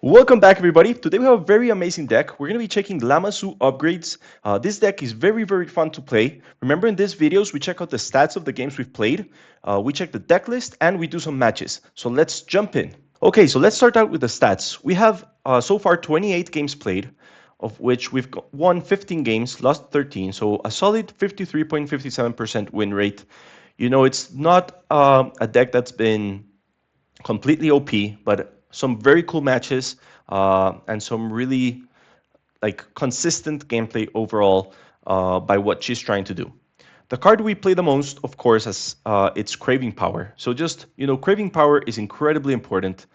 Welcome back, everybody. Today we have a very amazing deck. We're going to be checking Lama Su upgrades. This deck is very fun to play. Remember, in these videos, we check out the stats of the games we've played, we check the deck list, and we do some matches. So let's jump in. Okay, so let's start out with the stats. We have so far 28 games played, of which we've won 15 games, lost 13, so a solid 53.57% win rate. You know, it's not a deck that's been completely OP, but some very cool matches and some really consistent gameplay overall by what she's trying to do. The card we play the most, of course, is its Craving Power. So just, Craving Power is incredibly important.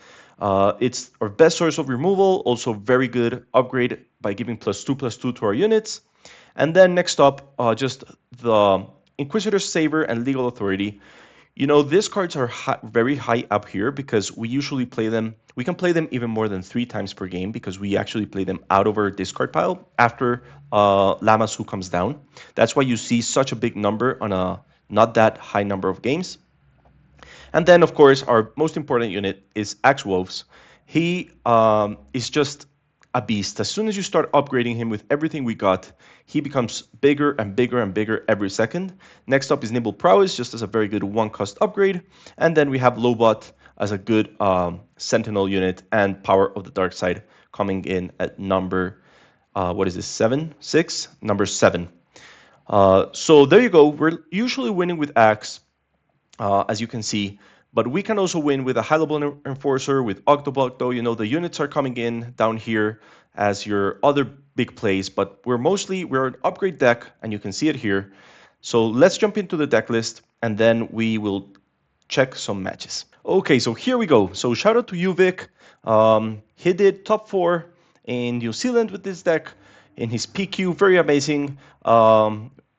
It's our best source of removal, also very good upgrade by giving +2/+2 to our units. And then next up, just the Inquisitor Saver and Legal Authority. You know, these cards are very high up here because we usually play them. We can play them even more than 3 times per game because we actually play them out of our discard pile after Lama Su comes down. That's why you see such a big number on a not that high number of games. And then, of course, our most important unit is Axe Wolves. He is just a beast. As soon as you start upgrading him with everything we got, he becomes bigger and bigger and bigger every second. Next up is Nimble Prowess, just as a very good one-cost upgrade. And then we have Lobot as a good Sentinel unit, and Power of the Dark Side coming in at number, what is this, 7? 6? Number 7. So there you go. We're usually winning with Axe, as you can see. But we can also win with a high-level Enforcer, with Octobocto. You know, the units are coming in down here as your other big plays, but we're an upgrade deck, and you can see it here. So let's jump into the deck list, and then we will check some matches. Okay, so here we go. So shout out to Uvik. He did top 4 in New Zealand with this deck in his PQ. Very amazing.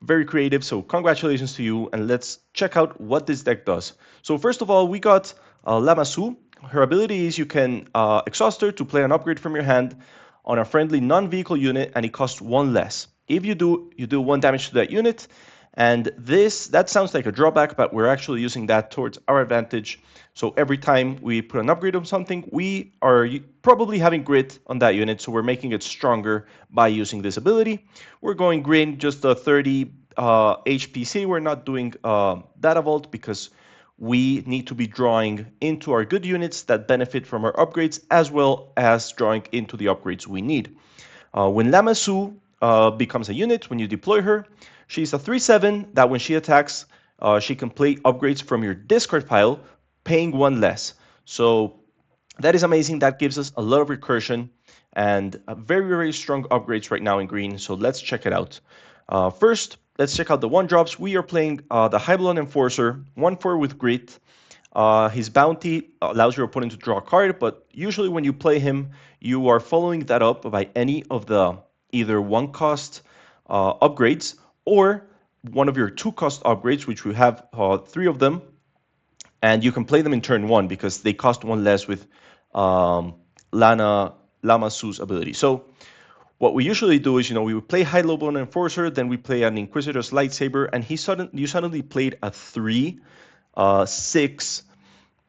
Very creative, so congratulations to you, and let's check out what this deck does. So first of all, we got Lama Su. Her ability is you can exhaust her to play an upgrade from your hand on a friendly non-vehicle unit, and it costs 1 less. If you do 1 damage to that unit, and that sounds like a drawback, but we're actually using that towards our advantage. So every time we put an upgrade on something, we are probably having grit on that unit, so we're making it stronger by using this ability. We're going green, just a 30 HPC. We're not doing Data Vault because we need to be drawing into our good units that benefit from our upgrades, as well as drawing into the upgrades we need. When Lama Su becomes a unit, when you deploy her, she's a 3/7 that when she attacks, she can play upgrades from your discard pile, paying 1 less. So that is amazing. That gives us a lot of recursion and very strong upgrades right now in green. So let's check it out. First, let's check out the 1-drops. We are playing the Hybelon Enforcer, 1/4 with Grit. His bounty allows your opponent to draw a card, but usually when you play him, you are following that up by any of the either 1-cost upgrades or one of your 2-cost upgrades, which we have 3 of them, and you can play them in turn 1 because they cost 1 less with Lama Su's ability. So what we usually do is, we would play High Lobo and Enforcer, then we play an Inquisitor's Lightsaber, and you suddenly played a 3/6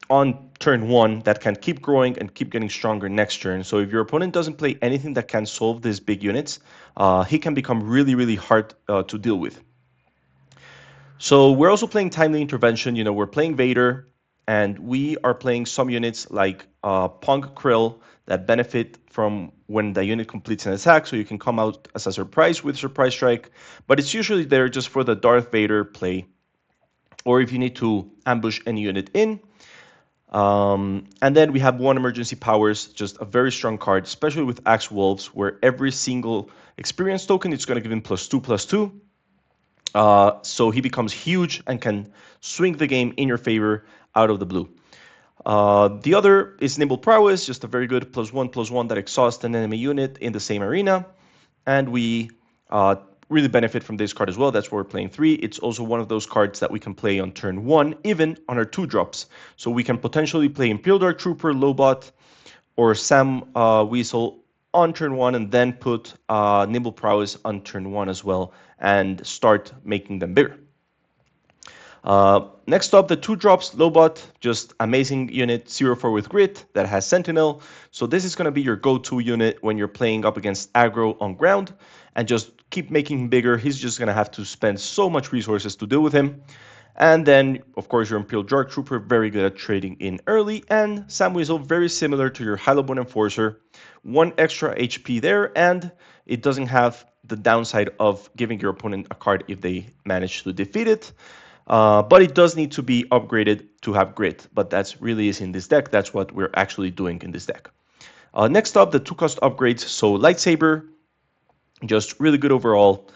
on turn 1 that can keep growing and keep getting stronger next turn. So if your opponent doesn't play anything that can solve these big units, he can become really hard to deal with. So we're also playing Timely Intervention. We're playing Vader, and we are playing some units like Punk Krill that benefit from when the unit completes an attack, so you can come out as a surprise with Surprise Strike, but it's usually there just for the Darth Vader play, or if you need to ambush any unit in. And then we have 1 Emergency Powers, just a very strong card, especially with Axe Wolves, where every single experience token, it's going to give him +2/+2. So he becomes huge and can swing the game in your favor out of the blue. The other is Nimble Prowess, just a very good +1/+1 that exhausts an enemy unit in the same arena. And we really benefit from this card as well. That's why we're playing 3. It's also one of those cards that we can play on turn 1, even on our 2-drops. So we can potentially play Imperial Dark Trooper, Lobot, or Sam Weasel on turn 1, and then put Nimble Prowess on turn 1 as well, and start making them bigger. Next up, the 2 drops Lobot, just amazing unit, 0-4 with grit that has Sentinel. So this is going to be your go-to unit when you're playing up against aggro on ground, and just keep making him bigger. He's just going to have to spend so much resources to deal with him. And then, of course, your Imperial Dark Trooper, very good at trading in early, and Sam Weasel, very similar to your Haloborn Enforcer. 1 extra HP there, and it doesn't have the downside of giving your opponent a card if they manage to defeat it. But it does need to be upgraded to have grit, but that's really is in this deck. That's what we're actually doing in this deck. Next up, the 2-cost upgrades. So Lightsaber, just really good overall.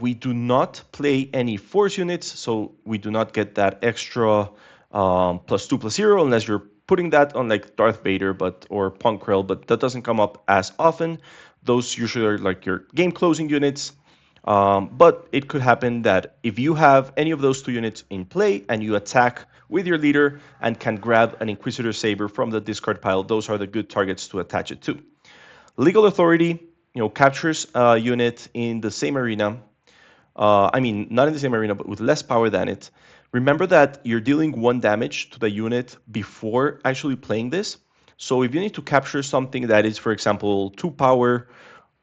We do not play any force units, so we do not get that extra +2/+0 unless you're putting that on like Darth Vader or Punkrell, but that doesn't come up as often. Those usually are like your game closing units. But it could happen that if you have any of those 2 units in play and you attack with your leader and can grab an Inquisitor Saber from the discard pile, those are the good targets to attach it to. Legal Authority, captures a unit in the same arena. I mean, not in the same arena, but with less power than it. Remember that you're dealing 1 damage to the unit before actually playing this. So if you need to capture something that is, for example, 2 power,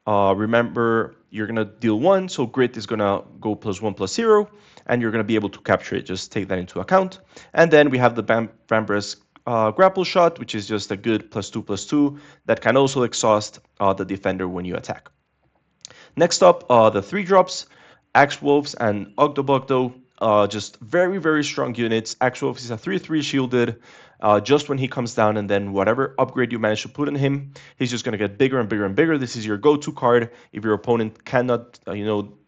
remember you're going to deal 1, so grit is going to go +1/+0, and you're going to be able to capture it. Just take that into account. And then we have the Vambra's grapple shot, which is just a good +2/+2 that can also exhaust the defender when you attack. Next up, the 3-drops, Axe Wolves and Ogdobogdo, just very, very strong units. Axe Wolves is a 3/3 shielded. Just when he comes down, and then whatever upgrade you manage to put on him, he's just going to get bigger and bigger and bigger. This is your go-to card if your opponent cannot,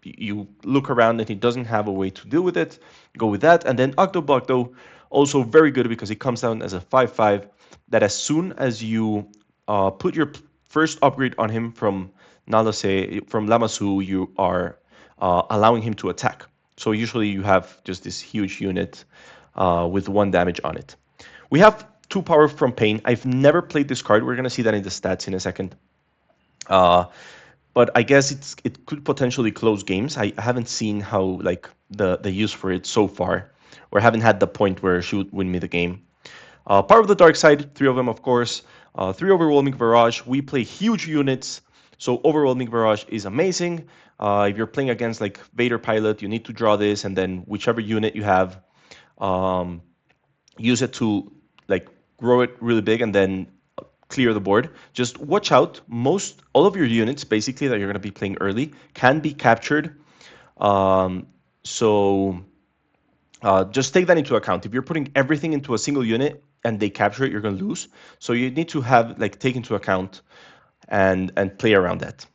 you look around and he doesn't have a way to deal with it, go with that. And then Ogdobogdo, also very good because he comes down as a 5/5 that as soon as you put your first upgrade on him from Lama Su, you are allowing him to attack. So usually you have just this huge unit with 1 damage on it. We have 2 power from Pain. I've never played this card. We're going to see that in the stats in a second. But I guess it could potentially close games. I haven't seen how the use for it so far, or haven't had the point where she would win me the game. Power of the Dark Side, 3 of them, of course. 3 Overwhelming Barrage. We play huge units, so Overwhelming Barrage is amazing. If you're playing against like Vader Pilot, you need to draw this, and then whichever unit you have, use it to grow it really big and then clear the board. Just watch out. All of your units, basically, that you're going to be playing early can be captured. So just take that into account. If you're putting everything into a single unit and they capture it, you're going to lose. So you need to have take into account and play around that.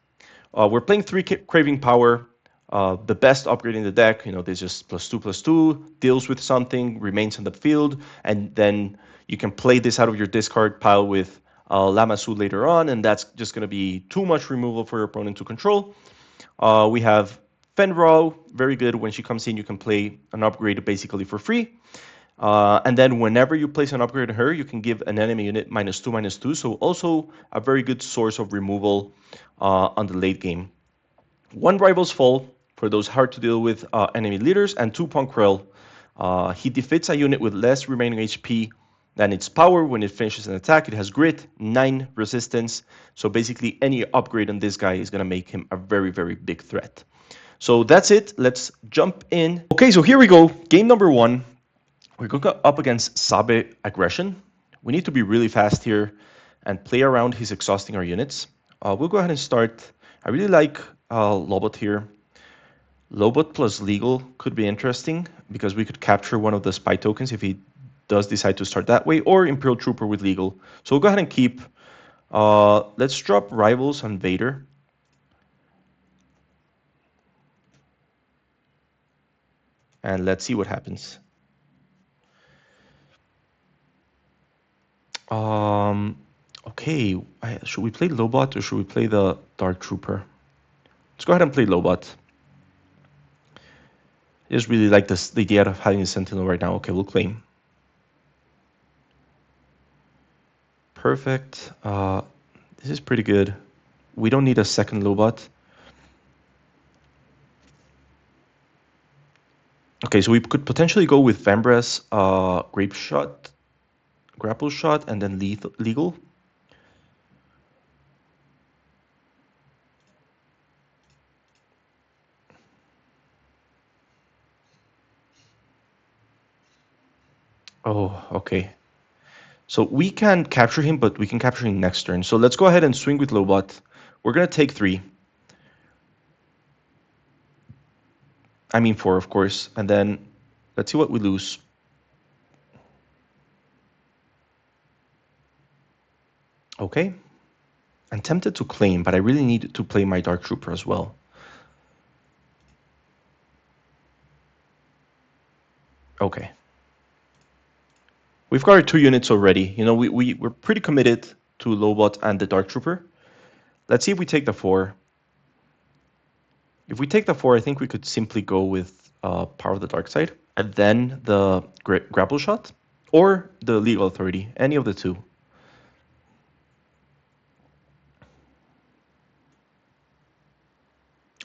We're playing 3 Craving Power. The best upgrade in the deck, there's just +2/+2, deals with something, remains on the field, and then you can play this out of your discard pile with Lama Su later on, and that's just going to be too much removal for your opponent to control. We have Fenro, very good. When she comes in, you can play an upgrade basically for free. And then whenever you place an upgrade on her, you can give an enemy unit -2/-2, so also a very good source of removal on the late game. 1 Rival's Fall for those hard to deal with enemy leaders, and 2 Punkrell. He defeats a unit with less remaining HP than its power when it finishes an attack. It has grit, 9 resistance, so basically any upgrade on this guy is going to make him a very, very big threat. So that's it. Let's jump in. Okay, so here we go. Game number 1. We're going up against Sabe Aggression. We need to be really fast here and play around his exhausting our units. We'll go ahead and start. I really like Lobot here. Lobot plus Legal could be interesting because we could capture one of the spy tokens if he does decide to start that way, or Imperial Trooper with Legal. So we'll go ahead and keep. Let's drop Rivals on Vader. And let's see what happens. Okay, should we play Lobot or should we play the Dark Trooper? Let's go ahead and play Lobot. I just really like the idea of having a Sentinel right now. Okay, we'll claim. Perfect. This is pretty good. We don't need a second Lobot. Okay, so we could potentially go with Vambra's grapple shot, and then legal. Oh, okay. So we can capture him, but we can capture him next turn. So let's go ahead and swing with Lobot. We're gonna take 3. I mean 4, of course. And then let's see what we lose. Okay. I'm tempted to claim, but I really need to play my Dark Trooper as well. Okay. We've got our 2 units already. You know, we're pretty committed to Lobot and the Dark Trooper. Let's see if we take the 4. If we take the 4, I think we could simply go with Power of the Dark Side, and then the grapple shot, or the legal authority, any of the 2.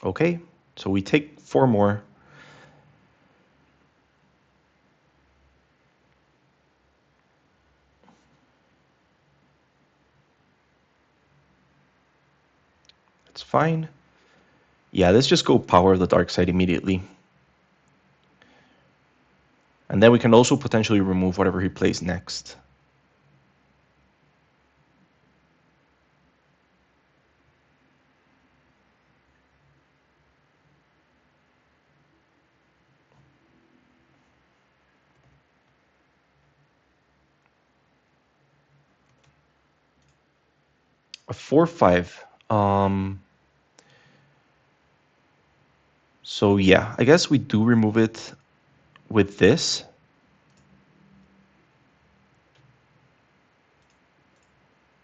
Okay, so we take 4 more. It's fine. Yeah, let's just go Power of the Dark Side immediately. And then we can also potentially remove whatever he plays next. A 4/5. So yeah, I guess we do remove it with this.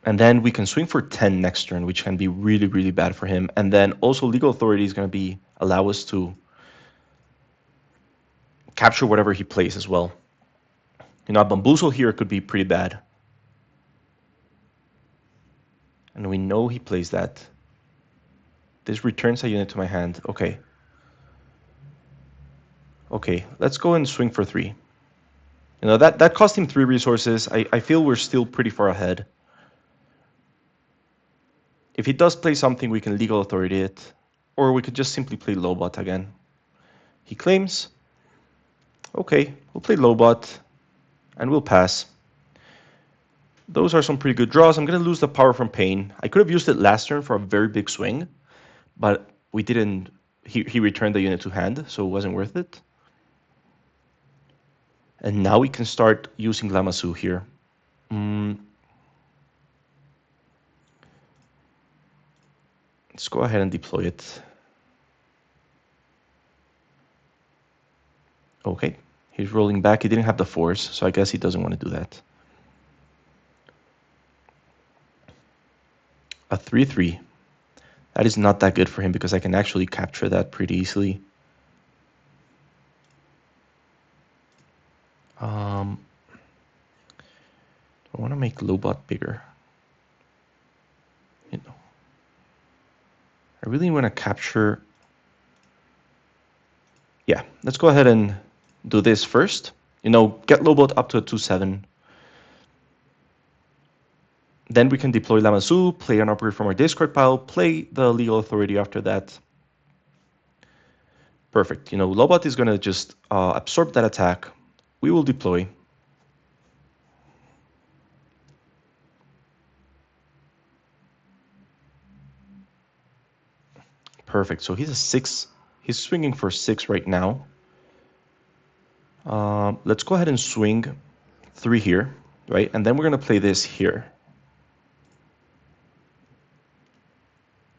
And then we can swing for 10 next turn, which can be really, really bad for him. And then also legal authority is going to allow us to capture whatever he plays as well. You know, a bamboozle here could be pretty bad. And we know he plays that. This returns a unit to my hand. Okay. Okay, let's go and swing for 3. You know, that cost him 3 resources. I feel we're still pretty far ahead. If he does play something, we can legal authority it. Or we could just simply play Lobot again. He claims. Okay, we'll play Lobot. And we'll pass. Those are some pretty good draws. I'm going to lose the power from Pain. I could have used it last turn for a very big swing. But we didn't. He returned the unit to hand, so it wasn't worth it. And now we can start using Lama Su here. Let's go ahead and deploy it. Okay, he's rolling back. He didn't have the force, so I guess he doesn't want to do that. A 3/3. That is not that good for him because I can actually capture that pretty easily. I want to make Lobot bigger. You know, I really want to capture. Yeah, let's go ahead and do this first. You know, get Lobot up to a 2/7. Then we can deploy Lama Su, play an upgrade from our discard pile, play the legal authority after that. Perfect. You know, Lobot is going to just absorb that attack. We will deploy. Perfect. So he's a 6. He's swinging for 6 right now. Let's go ahead and swing 3 here, right? And then we're going to play this here.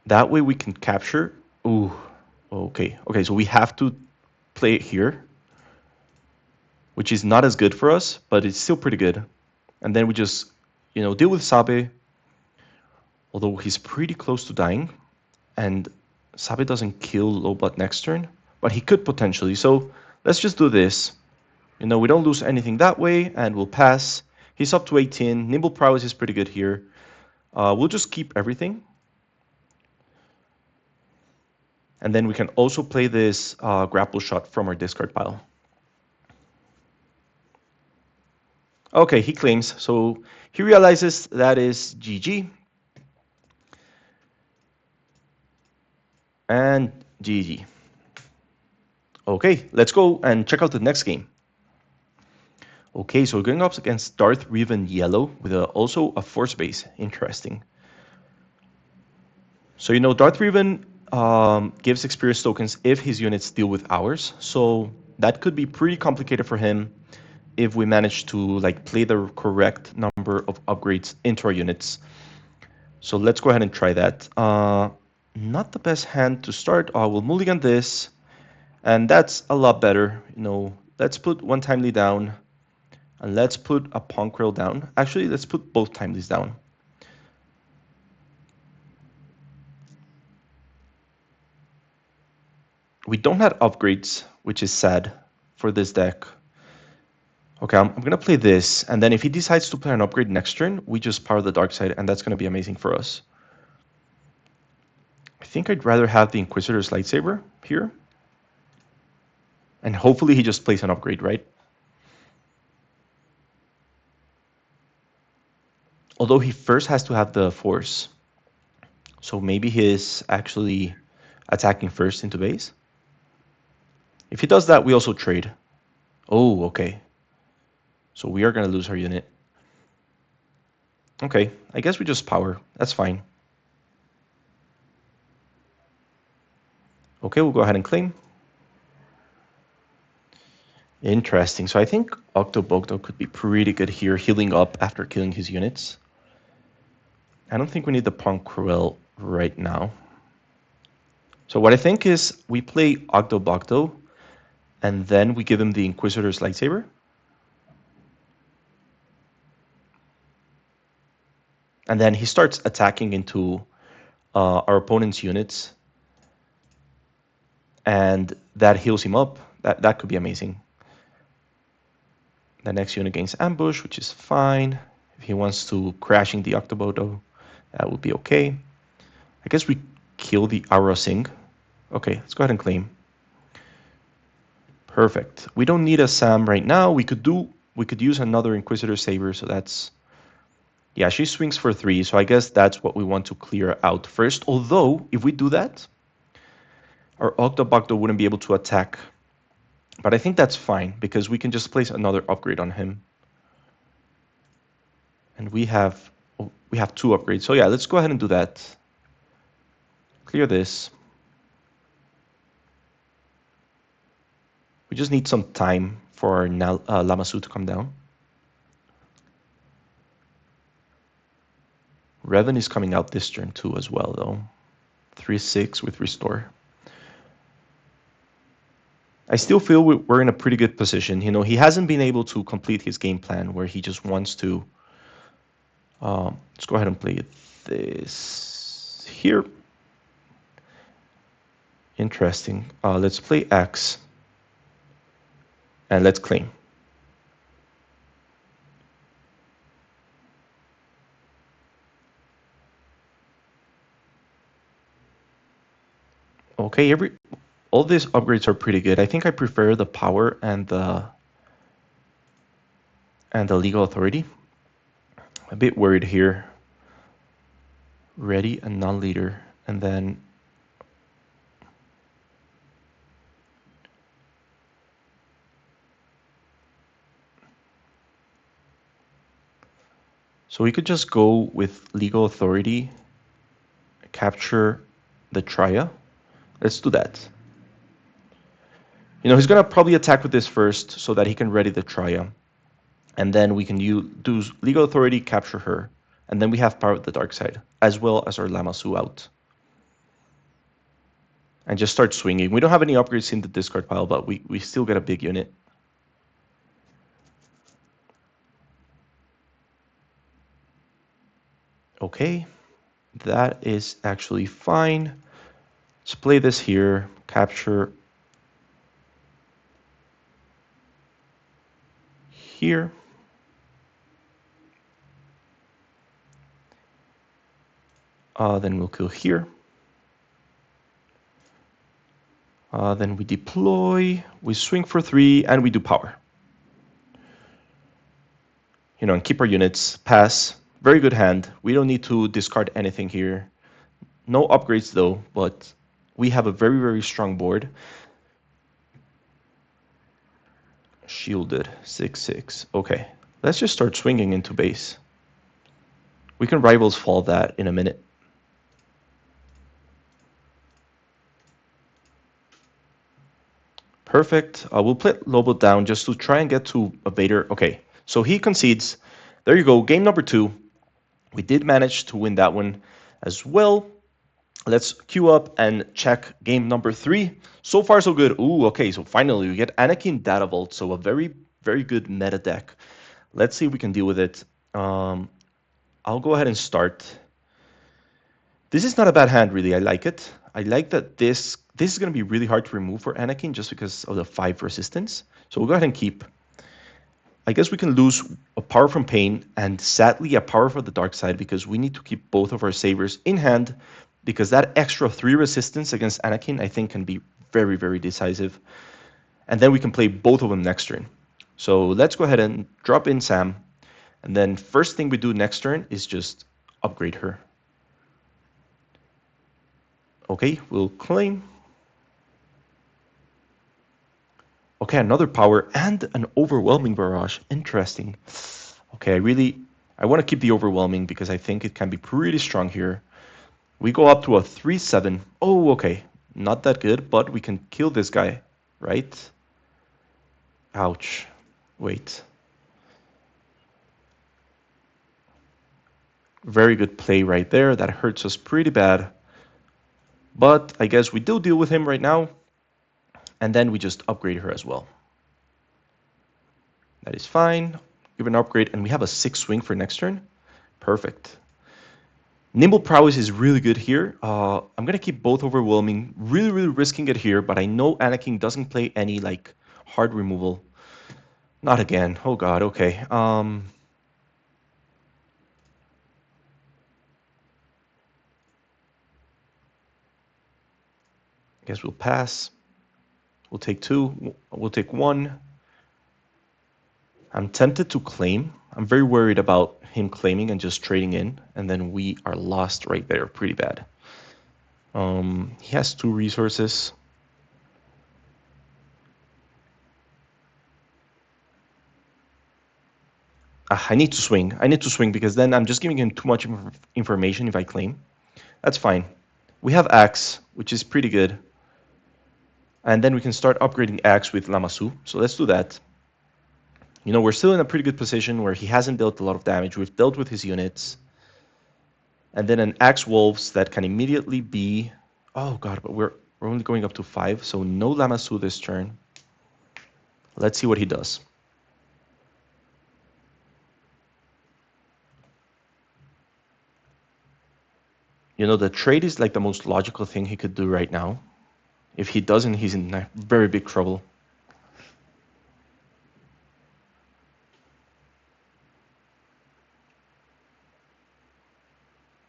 That way we can capture. Ooh, okay. Okay, so we have to play it here, which is not as good for us, but it's still pretty good. And then we just, you know, deal with Sabe, although he's pretty close to dying. And Sabe doesn't kill Lobot next turn, but he could potentially. So let's just do this. You know, we don't lose anything that way, and we'll pass. He's up to 18. Nimble Prowess is pretty good here. We'll just keep everything. And then we can also play this grapple shot from our discard pile. Okay, he claims. So he realizes that is GG. And GG. Okay, let's go and check out the next game. Okay, so we're going up against Darth, Revan, Yellow with also a Force base. Interesting. So you know Darth Revan gives experience tokens if his units deal with ours. So that could be pretty complicated for him if we manage to like play the correct number of upgrades into our units. So let's go ahead and try that. Not the best hand to start. We'll mulligan this, and that's a lot better. You know, let's put one timely down, and let's put a punk rail down. Actually, let's put both timelies down. We don't have upgrades, which is sad for this deck. Okay, I'm going to play this, and then if he decides to play an upgrade next turn, we just power the dark side, and that's going to be amazing for us. I think I'd rather have the Inquisitor's lightsaber here. And hopefully he just plays an upgrade, right? Although he first has to have the Force. So maybe he is actually attacking first into base. If he does that, we also trade. Oh, okay. So we are going to lose our unit. Okay, I guess we just power. That's fine. Okay, we'll go ahead and claim. Interesting. So I think Octobogdo could be pretty good here, healing up after killing his units. I don't think we need the Punk Cruel right now. So what I think is we play Octobogdo, and then we give him the Inquisitor's lightsaber. And then he starts attacking into our opponent's units. And that heals him up. That could be amazing. The next unit gains ambush, which is fine. If he wants to crashing the Octobodo, that would be okay. I guess we kill the Aura Singh. Okay, let's go ahead and claim. Perfect. We don't need a Sam right now. We could use another Inquisitor Saber, so that's... Yeah, she swings for 3, so I guess that's what we want to clear out first. Although, if we do that, our Octobogdo wouldn't be able to attack. But I think that's fine, because we can just place another upgrade on him. And we have 2 upgrades. So yeah, let's go ahead and do that. Clear this. We just need some time for our Lama Su to come down. Revan is coming out this turn too as well, though. 3/6 with Restore. I still feel we're in a pretty good position. You know, he hasn't been able to complete his game plan where he just wants to... let's go ahead and play this here. Interesting. Let's play X. And let's claim. Okay, all these upgrades are pretty good. I think I prefer the power and the legal authority. A bit worried here. Ready and non-leader, and then so we could just go with legal authority, capture the Tria. Let's do that. You know, he's gonna probably attack with this first so that he can ready the Tria. And then we can do legal authority, capture her. And then we have power of the dark side, as well as our Lama Su out. And just start swinging. We don't have any upgrades in the discard pile, but we still get a big unit. Okay, that is actually fine. Let's play this here, capture here. Then we'll kill here. Then we deploy, we swing for 3, and we do power. and keep our units. Pass. Very good hand. We don't need to discard anything here. No upgrades though, but we have a very, very strong board. Shielded. 6/6. Okay. Let's just start swinging into base. We can Rivals Fall that in a minute. Perfect. We'll put Lobo down just to try and get to a Vader. Okay, so he concedes. There you go. Game number 2. We did manage to win that one as well. Let's queue up and check game number 3. So far, so good. Ooh, okay, so finally we get Anakin Data Vault, so a very, very good meta deck. Let's see if we can deal with it. I'll go ahead and start. This is not a bad hand, really. I like it. I like that this is going to be really hard to remove for Anakin just because of the 5 resistance. So we'll go ahead and keep. I guess we can lose a power from Pain and sadly a power for the dark side because we need to keep both of our sabers in hand because that extra 3 resistance against Anakin I think can be very, very decisive. And then we can play both of them next turn. So let's go ahead and drop in Sam. And then first thing we do next turn is just upgrade her. Okay, we'll claim. Okay, another power and an overwhelming barrage. Interesting. Okay, I want to keep the overwhelming because I think it can be pretty strong here. We go up to a 3/7. Oh, okay. Not that good, but we can kill this guy, right? Ouch. Wait. Very good play right there. That hurts us pretty bad. But I guess we do deal with him right now. And then we just upgrade her as well. That is fine. Give an upgrade, and we have a 6 swing for next turn. Perfect. Nimble Prowess is really good here. I'm going to keep both overwhelming. Really, really risking it here, but I know Anakin doesn't play any like hard removal. Not again. Oh god, okay. Guess we'll pass. We'll take 2. We'll take 1. I'm tempted to claim. I'm very worried about him claiming and just trading in, and then we are lost right there pretty bad. He has 2 resources. I need to swing. I need to swing because then I'm just giving him too much information if I claim. That's fine. We have Axe, which is pretty good. And then we can start upgrading Axe with Lama Su. So let's do that. We're still in a pretty good position where he hasn't dealt a lot of damage. We've dealt with his units. And then an Axe Wolves that can immediately be... Oh god, but we're only going up to 5, so no Lama Su this turn. Let's see what he does. The trade is like the most logical thing he could do right now. If he doesn't, he's in very big trouble.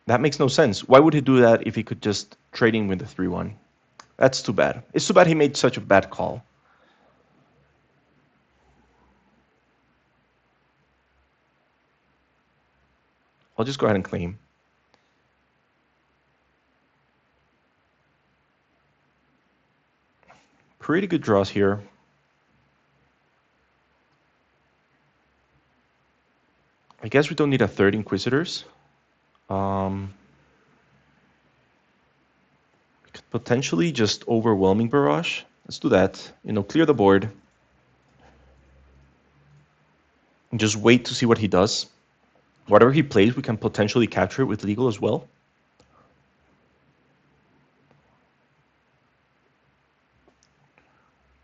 That makes no sense. Why would he do that if he could just trade in with the 3/1? That's too bad. It's too bad he made such a bad call. I'll just go ahead and claim. Pretty good draws here. I guess we don't need a 3rd Inquisitors. We could potentially just overwhelming barrage. Let's do that. Clear the board. And just wait to see what he does. Whatever he plays, we can potentially capture it with legal as well.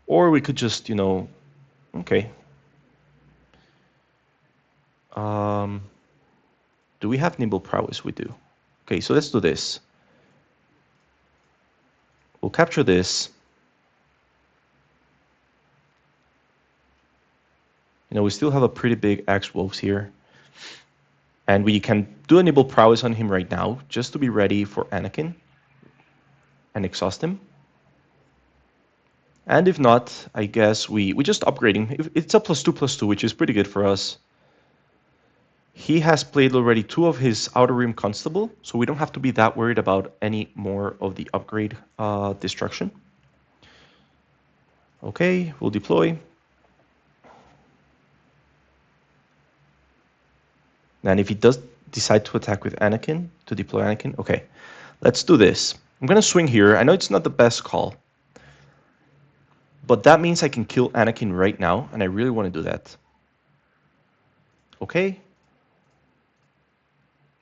Or we could just, okay. Do we have Nimble Prowess? We do. Okay, so let's do this. We'll capture this. We still have a pretty big Axe Wolves here. And we can do a Nimble Prowess on him right now, just to be ready for Anakin. And exhaust him. And if not, I guess we just upgrade him. It's a +2/+2, which is pretty good for us. He has played already 2 of his Outer Rim Constable, so we don't have to be that worried about any more of the upgrade destruction. Okay, we'll deploy. And if he does decide to attack with Anakin, to deploy Anakin, okay, let's do this. I'm going to swing here. I know it's not the best call, but that means I can kill Anakin right now, and I really want to do that. Okay.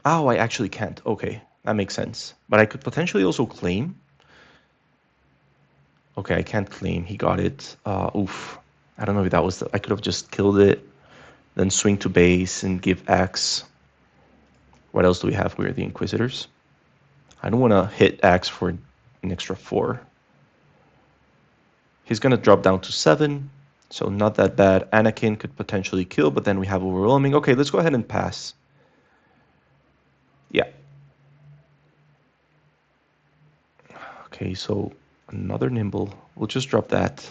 Oh, I actually can't. Okay, that makes sense. But I could potentially also claim. Okay, I can't claim. He got it. Oof. I don't know if that was I could have just killed it, then swing to base and give Axe. What else do we have? We're the Inquisitors. I don't want to hit Axe for an extra 4. He's going to drop down to 7, so not that bad. Anakin could potentially kill, but then we have Overwhelming. Okay, let's go ahead and pass. Yeah. Okay, so another Nimble. We'll just drop that.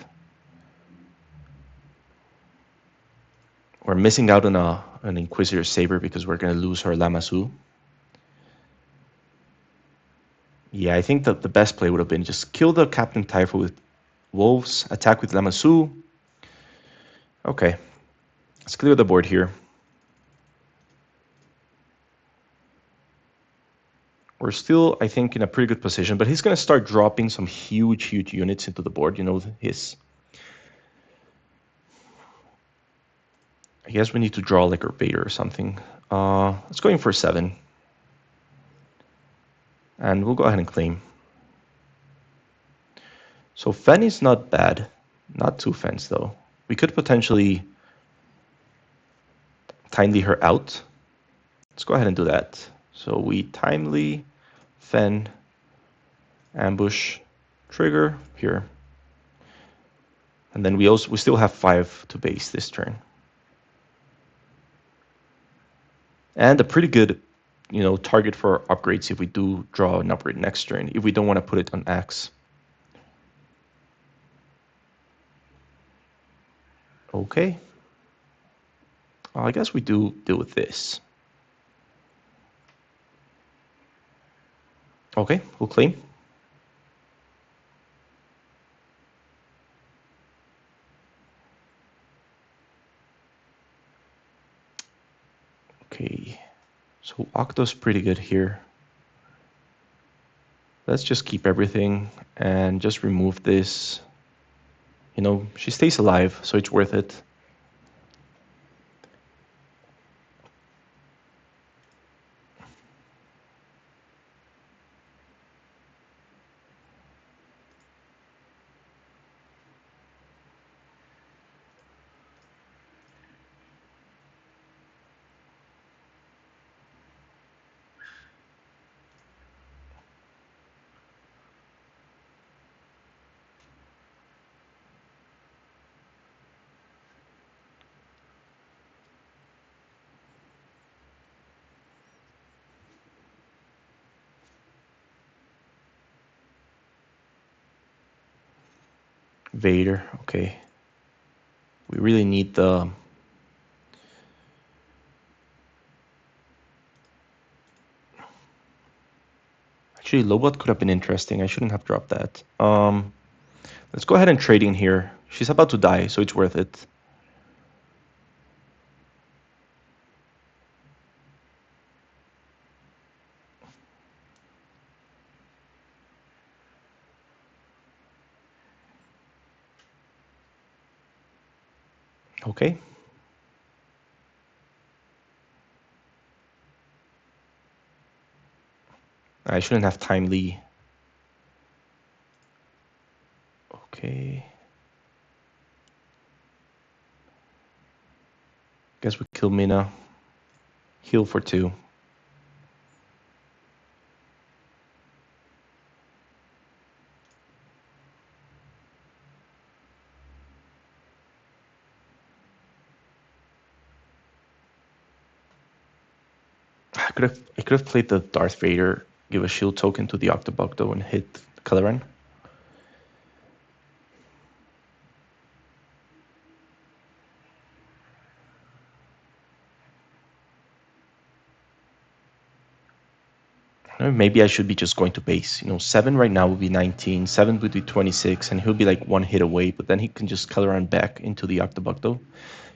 We're missing out on an Inquisitor Saber because we're going to lose our Lama Su. Yeah, I think that the best play would have been just kill the Captain Typhoon with Wolves, attack with Lama Su. Okay, let's clear the board here. We're still, I think, in a pretty good position, but he's going to start dropping some huge units into the board. You know, I guess we need to draw like a Vader or something. Let's go in for 7. And we'll go ahead and claim. So Fen is not bad. Not 2 Fens, though. We could potentially timely her out. Let's go ahead and do that. So we timely, Fen, ambush, trigger here. And then we still have 5 to base this turn. And a pretty good, target for upgrades if we do draw an upgrade next turn, if we don't want to put it on Axe. Okay. I guess we do deal with this. Okay, we'll claim. Okay, so Octo's pretty good here. Let's just keep everything and just remove this. She stays alive, so it's worth it. Vader, okay. We really need the... Actually, Lobot could have been interesting. I shouldn't have dropped that. Let's go ahead and trade in here. She's about to die, so it's worth it. Okay. I shouldn't have timely. Okay. Guess we kill Mina. Heal for 2. I could have played the Darth Vader, give a shield token to the Octobug though, and hit Caloran. Maybe I should be just going to base. 7 right now would be 19, 7 would be 26, and he'll be like one hit away, but then he can just color on back into the Octobucto.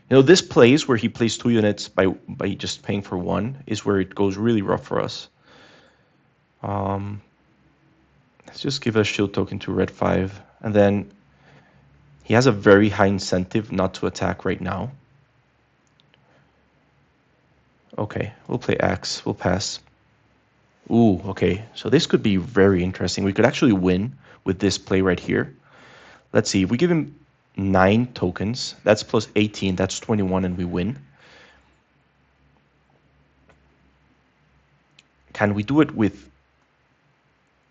This plays where he plays 2 units by just paying for 1 is where it goes really rough for us. Let's just give a shield token to red 5, and then he has a very high incentive not to attack right now. Okay, we'll play Axe, we'll pass. Ooh, okay, so this could be very interesting. We could actually win with this play right here. Let's see, if we give him 9 tokens, that's plus 18, that's 21, and we win. Can we do it with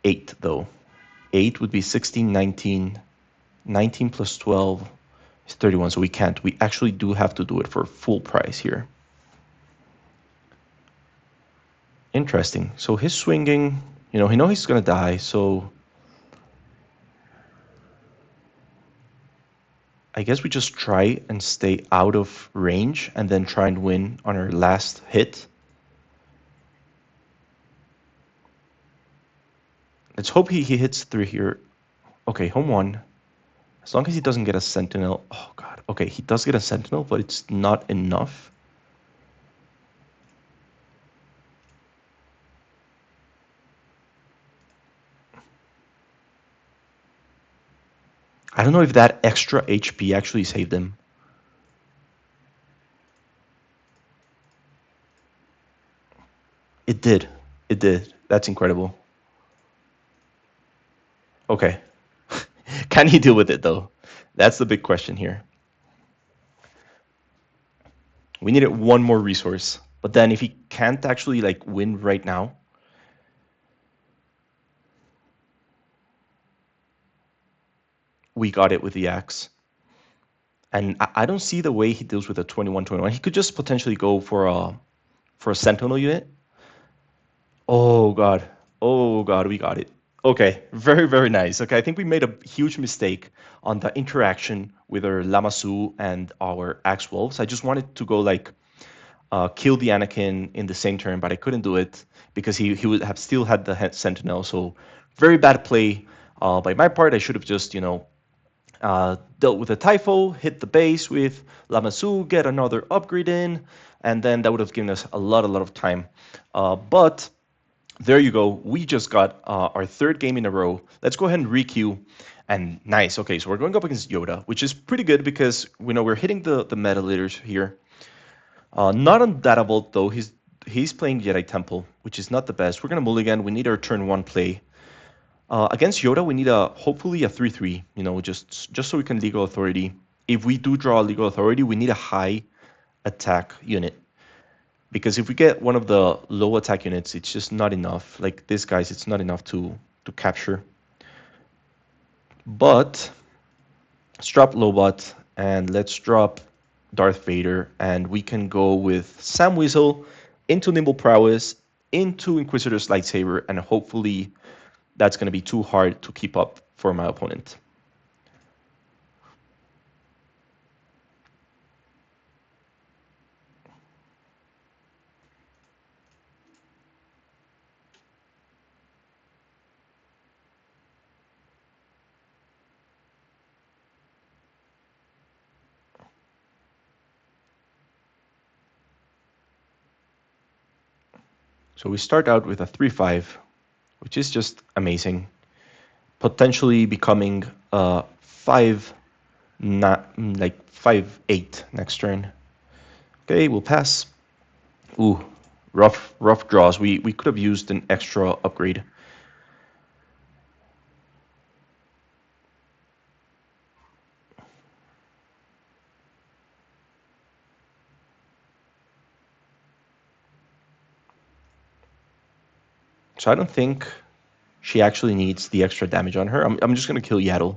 8, though? 8 would be 16, 19. 19 plus 12 is 31, so we can't. We actually do have to do it for full price here. Interesting. So his swinging, he knows he's going to die, so I guess we just try and stay out of range and then try and win on our last hit. Let's hope he hits 3 here. Okay, home 1. As long as he doesn't get a sentinel. Oh, God. Okay, he does get a sentinel, but it's not enough. I don't know if that extra HP actually saved him. It did. It did. That's incredible. Okay. Can he deal with it, though? That's the big question here. We needed 1 more resource. But then if he can't actually win right now, we got it with the axe. And I don't see the way he deals with a 21-21. He could just potentially go for a sentinel unit. Oh god. Oh god, we got it. Okay, very, very nice. Okay, I think we made a huge mistake on the interaction with our Lama Su and our Axe Wolves. I just wanted to go kill the Anakin in the same turn, but I couldn't do it because he would have still had the sentinel. So very bad play by my part. I should have just, dealt with a Typho, hit the base with Lama Su, get another upgrade in, and then that would have given us a lot of time. But there you go. We just got our 3rd game in a row. Let's go ahead and requeue. And nice. Okay, so we're going up against Yoda, which is pretty good because we're hitting the meta leaders here. Not on Data Vault though. He's playing Jedi Temple, which is not the best. We're gonna mulligan. We need our turn 1 play. Against Yoda, we need hopefully a 3/3. Just so we can legal authority. If we do draw a legal authority, we need a high attack unit. Because if we get one of the low attack units, it's just not enough. Like this guys, it's not enough to capture. But let's drop Lobot and let's drop Darth Vader, and we can go with Sam Weasel into Nimble Prowess, into Inquisitor's Lightsaber, and hopefully that's going to be too hard to keep up for my opponent. So we start out with a 3/5, which is just amazing. Potentially becoming a 5/8 next turn. Okay, we'll pass. Ooh, rough draws. We could have used an extra upgrade. So I don't think she actually needs the extra damage on her. I'm just going to kill Yaddle.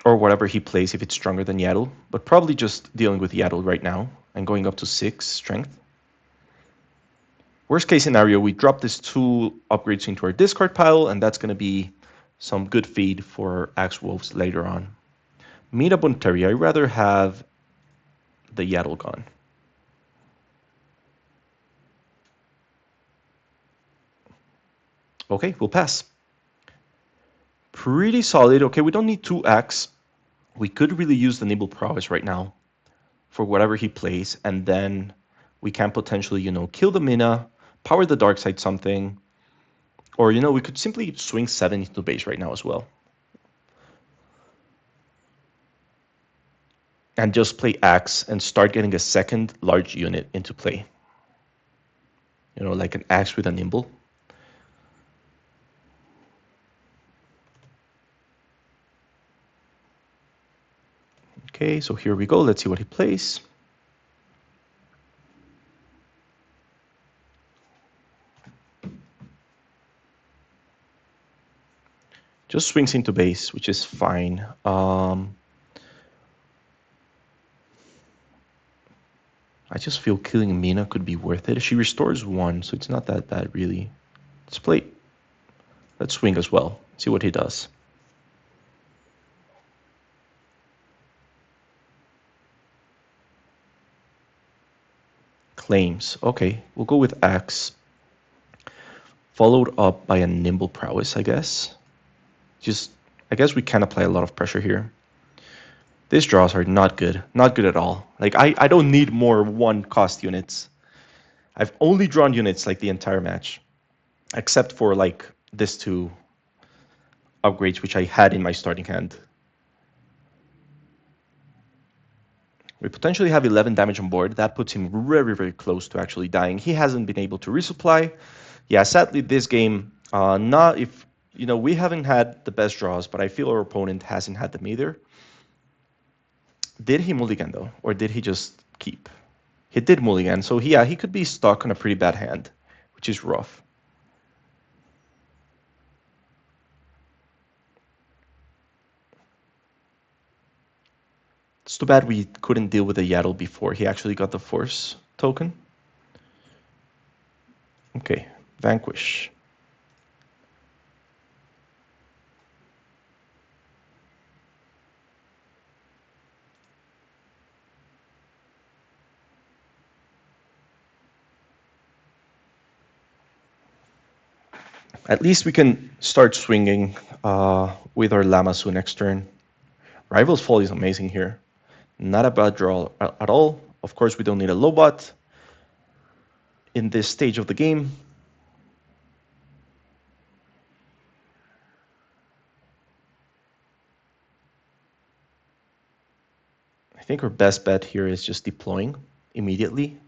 Or whatever he plays if it's stronger than Yaddle. But probably just dealing with Yaddle right now and going up to 6 strength. Worst case scenario, we drop these 2 upgrades into our discard pile, and that's going to be some good feed for Axe Wolves later on. Mira Bunteri, I'd rather have the Yaddle gone. Okay, we'll pass. Pretty solid. Okay, we don't need 2x. We could really use the Nimble Prowess right now for whatever he plays, and then we can potentially, kill the Mina, power the dark side something, or, we could simply swing 7 into base right now as well. And just play axe and start getting a second large unit into play. Like an axe with a nimble. Okay, so here we go. Let's see what he plays. Just swings into base, which is fine. I just feel killing Mina could be worth it. She restores 1, so it's not that bad, really. Let's play. Let's swing as well. See what he does. Claims. Okay, we'll go with Axe. Followed up by a Nimble Prowess, I guess. I guess we can apply a lot of pressure here. These draws are not good. Not good at all. Like, I don't need more 1-cost units. I've only drawn units, like, the entire match. Except for, like, these 2 upgrades, which I had in my starting hand. We potentially have 11 damage on board. That puts him very, very close to actually dying. He hasn't been able to resupply. Yeah, sadly, this game, we haven't had the best draws, but I feel our opponent hasn't had them either. Did he mulligan, though? Or did he just keep? He did mulligan, so he could be stuck on a pretty bad hand, which is rough. It's too bad we couldn't deal with the Yaddle before he actually got the Force token. Okay, Vanquish. At least we can start swinging with our Lama Su next turn. Rival's Fall is amazing here. Not a bad draw at all. Of course, we don't need a Lobot in this stage of the game. I think our best bet here is just deploying immediately.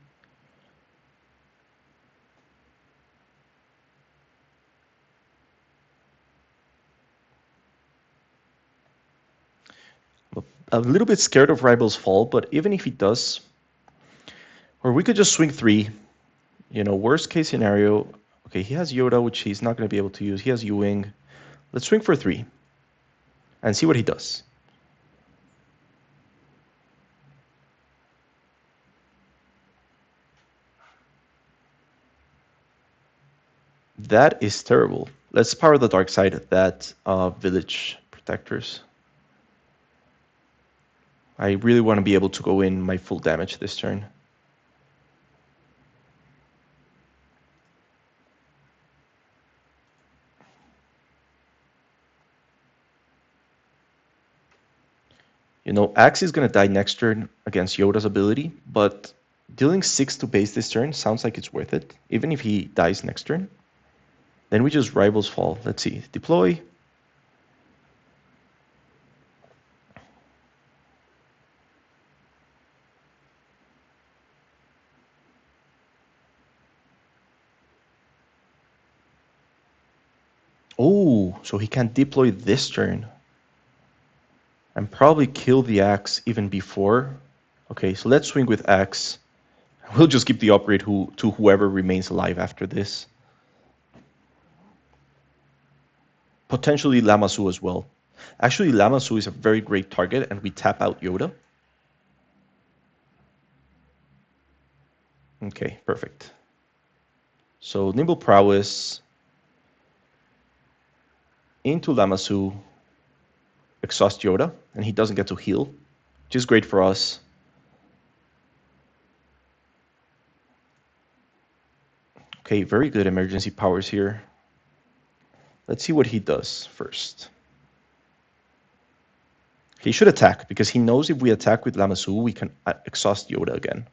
A little bit scared of Rival's Fall, but even if he does, or we could just swing 3. Worst case scenario. Okay, he has Yoda, which he's not going to be able to use. He has U-Wing. Let's swing for 3 and see what he does. That is terrible. Let's power the dark side of that village protectors. I really want to be able to go in my full damage this turn. Axe is going to die next turn against Yoda's ability, but dealing 6 to base this turn sounds like it's worth it, even if he dies next turn. Then we just Rival's Fall. Let's see. Deploy. Oh, so he can deploy this turn. And probably kill the Axe even before. Okay, so let's swing with Axe. We'll just keep the upgrade to whoever remains alive after this. Potentially Lama Su as well. Actually, Lama Su is a very great target, and we tap out Yoda. Okay, perfect. So Nimble Prowess into Lama Su, exhaust Yoda, and he doesn't get to heal, which is great for us. Okay, very good emergency powers here. Let's see what he does first. He should attack, because he knows if we attack with Lama Su, we can exhaust Yoda again.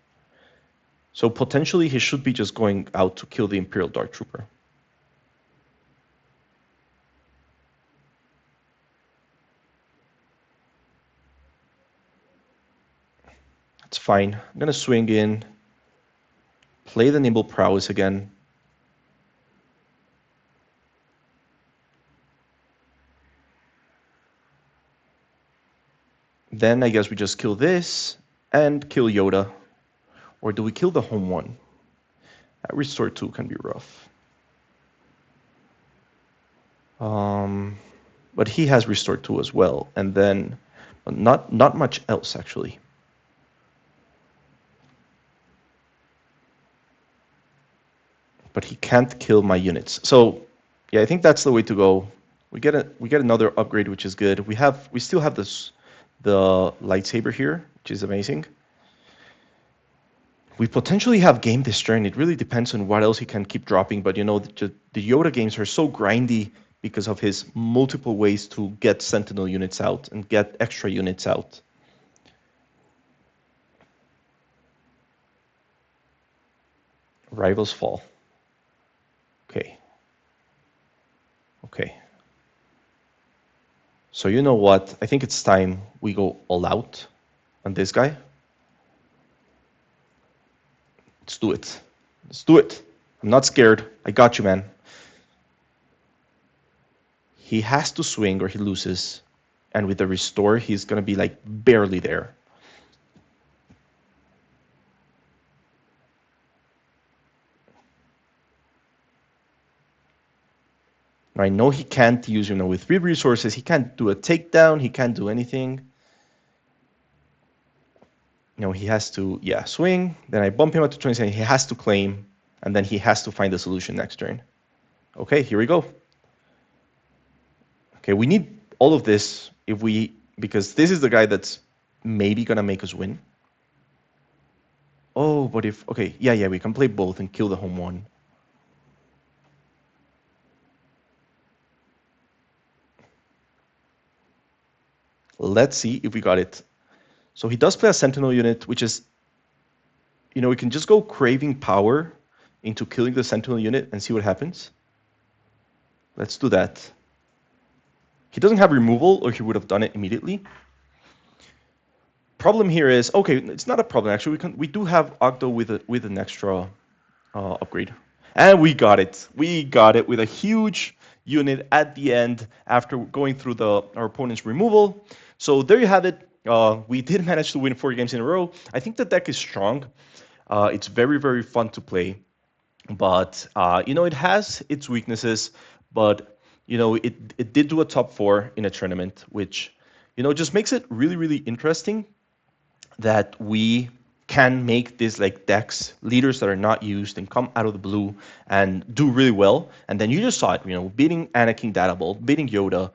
So potentially he should be just going out to kill the Imperial Dark Trooper. It's fine. I'm going to swing in, play the Nimble Prowess again. Then I guess we just kill this and kill Yoda. Or do we kill the home one? That Restore 2 can be rough. But he has Restore 2 as well. And then not much else, actually. But he can't kill my units. So yeah, I think that's the way to go. We get another upgrade, which is good. We still have the lightsaber here, which is amazing. We potentially have game this turn. It really depends on what else he can keep dropping. But you know, the Yoda games are so grindy because of his multiple ways to get Sentinel units out and get extra units out. Rivals fall. Okay. Okay. So you know what? I think it's time we go all out on this guy. Let's do it. Let's do it. I'm not scared. I got you, man. He has to swing or he loses. And with the restore, he's going to be like barely there. I know he can't use, with 3 resources, he can't do a takedown, he can't do anything. He has to, swing, then I bump him up to 27, he has to claim, and then he has to find a solution next turn. Okay, here we go. Okay, we need all of this because this is the guy that's maybe gonna make us win. Oh, but okay, we can play both and kill the home one. Let's see if we got it. So he does play a Sentinel unit, which is, we can just go craving power into killing the Sentinel unit and see what happens. Let's do that. He doesn't have removal, or he would have done it immediately. Problem here is, okay, it's not a problem actually. We do have Ogdo with an extra upgrade, and we got it. We got it with a huge unit at the end after going through our opponent's removal. So there you have it. We did manage to win 4 games in a row. I think the deck is strong. It's very, very fun to play. But, it has its weaknesses. But, it did do a top 4 in a tournament, which, just makes it really, really interesting that we can make these like decks, leaders that are not used, and come out of the blue and do really well. And then you just saw it, beating Anakin Skywalker, beating Yoda,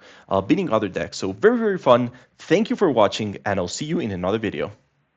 beating other decks. So very, very fun. Thank you for watching, and I'll see you in another video.